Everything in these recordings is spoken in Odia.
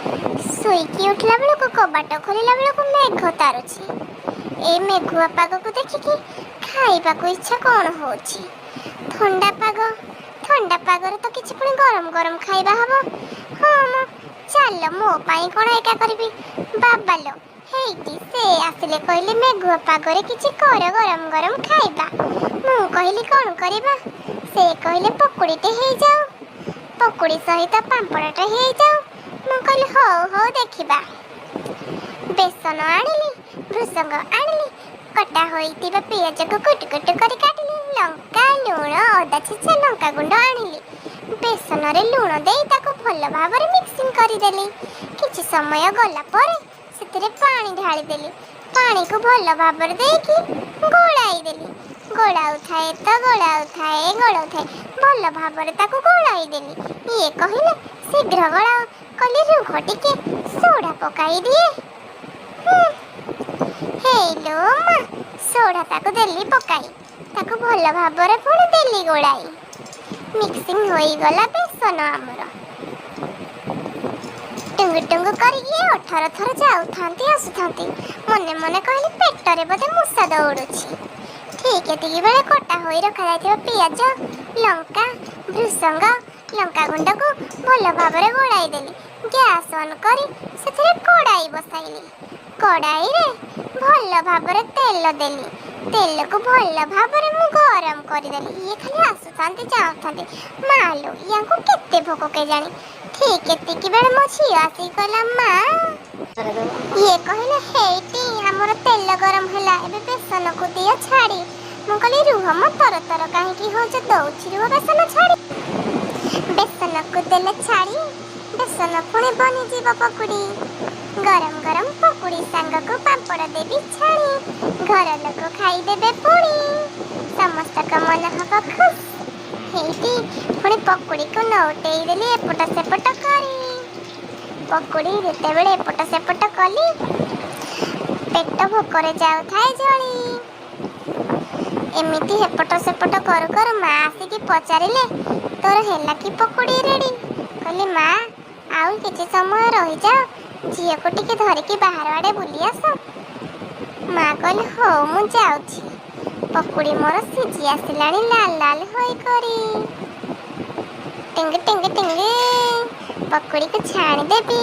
ଶୋଇକି ଉଠିଲା ବେଳକୁ କବାଟ ଖୋଲିଲା ବେଳକୁ ମେଘ ତାରୁଛି। ଏ ମେଘୁଆ ପାଗକୁ ଦେଖିକି ଖାଇବାକୁ ଇଚ୍ଛା କ'ଣ ହଉଛି। ଥଣ୍ଡା ପାଗରେ ତ କିଛି ପୁଣି ଗରମ ଗରମ ଖାଇବା ହବ। ହଁ ମ ଚାଲ ମୋ ପାଇଁ କ'ଣ ଏକା କରିବି। ବାବାଲୋ ହେଇଟି ସେ ଆସିଲେ କହିଲେ ମେଘୁଆ ପାଗରେ କିଛି କର ଗରମ ଗରମ ଖାଇବା। ମୁଁ କହିଲି କ'ଣ କରିବା। ସେ କହିଲେ ପକୁଡ଼ିଟେ ହେଇଯାଉ, ପକୁଡ଼ି ସହିତ ପାମ୍ପଡ଼ଟେ ହେଇଯାଉ। ମୁଁ କହିଲି ହଉ ଦେଖିବା। ବେସନ ଆଣିଲି, ଭୃସଙ୍ଗ ଆଣିଲି, କଟା ହୋଇଥିବା ପିଆଜକୁ କୁଟୁ କୁଟୁ କରି କାଟିଲି, ଲଙ୍କା, ଲୁଣ, ଅଦା ଛେଚା, ଲଙ୍କା ଗୁଣ୍ଡ ଆଣିଲି। ବେସନରେ ଲୁଣ ଦେଇ ତାକୁ ଭଲ ଭାବରେ ମିକ୍ସିଂ କରିଦେଲି। କିଛି ସମୟ ଗଲା ପରେ ସେଥିରେ ପାଣି ଢାଳିଦେଲି। ପାଣିକୁ ଭଲ ଭାବରେ ଦେଇକି ଗୋଳାଇ ଦେଲି। ଗୋଳାଉଥାଏ ଭଲ ଭାବରେ ତାକୁ ଗୋଳାଇ ଦେଲି। ଇଏ କହିଲେ ଶୀଘ୍ର ଗୋଳାଅ। କହିଲି ରୁହ ଟିକେ ସୋଡ଼ା ପକାଇ ଦିଏ। ହେଇଲୋ ମା, ସୋଡ଼ା ତାକୁ ଦେଲି ପକାଇ। ତାକୁ ଭଲ ଭାବରେ ପୁଣି ଦେଲି ଗୋଳାଇ। ମିକ୍ସିଂ ହୋଇଗଲା ବେସନ ଆମର। ଟୁଙ୍ଗୁ ଟୁଙ୍ଗୁ କରିକି 18 ଥର ଯାଉଥାନ୍ତି ଆସୁଥାନ୍ତି। ମନେ ମନେ କହିଲି ପେଟରେ ବୋଧେ ମୂଷା ଦୌଡୁଛି। ଠିକ୍ ଏତିକି ବେଳେ କଟା ହୋଇ ରଖାଯାଇଥିବା ପିଆଜ, ଲଙ୍କା, ଭୃସଙ୍ଗ, ଲଙ୍କା ଗୁଣ୍ଡକୁ ଭଲ ଭାବରେ ଗୋଳାଇ ଦେଲି। ଗ୍ୟାସ୍ ଅନ୍ କରି ସେଥିରେ କଡ଼ାଇ ବସାଇଲି। କଡ଼ାଇରେ ଭଲ ଭାବରେ ତେଲ ଦେଲି। ତେଲକୁ ଭଲ ଭାବରେ ମୁଁ ଗରମ କରିଦେଲି। ଇଏ ଖାଲି ଆସୁଥାନ୍ତି ଯାଉଥାନ୍ତି। ମାଲୋ ୟାଙ୍କୁ କେତେ ଭୋକ କେଜାଣି। ଠିକ୍ ଏତିକି ବେଳେ ମୋ ଝିଅ ଆସିକି କହିଲା ମା, ଇଏ କହିଲେ ହେଇଟି ଆମର ତେଲ ଗରମ ହେଲା, ଏବେ ବେସନକୁ ଦିଅ ଛାଡ଼ି। ମୁଁ କହିଲି ରୁହ ମ ତର କାହିଁକି ହଉଛ, ଦଉଛି ରୁହ ବେସନ ଛାଡ଼ି। ବେସନକୁ ଦେଲେ ଛାଡ଼ି, ବେସନ ପୁଣି ବନିଯିବ ପକୁଡ଼ି। ଗରମ ଗରମ ପକୁଡ଼ି ସାଙ୍ଗକୁ ପାମ୍ପଡ଼ ଦେବି ଛାଣି। ଘର ଲୋକ ଖାଇଦେବେ ପୁଣି। ସମସ୍ତଙ୍କ ମନ ହବ ଖୁସ୍। ହେଇଟି ପୁଣି ପକୁଡ଼ିକୁ ନଉଟେଇ ଦେଲି ଏପଟ ସେପଟ କରି। ପକୁଡ଼ି ଯେତେବେଳେ ଏପଟ ସେପଟ କଲି ପେଟ ଭୋକରେ ଯାଉଥାଏ ଜଳି। ଏମିତି ଏପଟ ସେପଟ କରୁ କରୁ ମା ଆସିକି ପଚାରିଲେ ତୋର ହେଲା କି ପକୁଡ଼ି ରେଡ଼ି? କହିଲି ମା ଆଉ କିଛି ସମୟ ରହିଯାଅ, ଝିଅକୁ ଟିକେ ଧରିକି ବାହାର ଆଡ଼େ ବୁଲି ଆସ। ମା କହିଲେ ହଉ ମୁଁ ଯାଉଛି। ପକୁଡ଼ି ମୋର ସିଝି ଆସିଲାଣି ଲାଲ ଲାଲ ହୋଇକରି। ଟିଙ୍ଗି ପକୁଡ଼ିକୁ ଛାଣିଦେବି।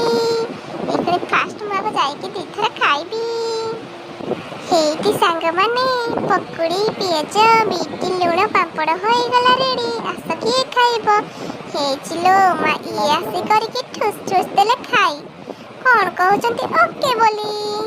ଏଇଖୁଣି ଫାଷ୍ଟ ମୁଁ ଆଗ ଯାଇକି ଦିଥର ଖାଇବି। ହେଇଟି ସାଙ୍ଗମାନେ ପକୁଡ଼ି, ପିଆଜ, ବିଟ୍ ଲୁଣ, ପାମ୍ପଡ଼ ହୋଇଗଲା ରେଡ଼ି। ଆସ କିଏ ଖାଇବ? ହେଇଛି ଲୋ ମା, ଇଏ ଆସି କରିକି ଠୁସ୍ ଠୁସ୍ ଦେଲେ ଖାଇ। କ'ଣ କହୁଛନ୍ତି ଓକେ ବୋଲି?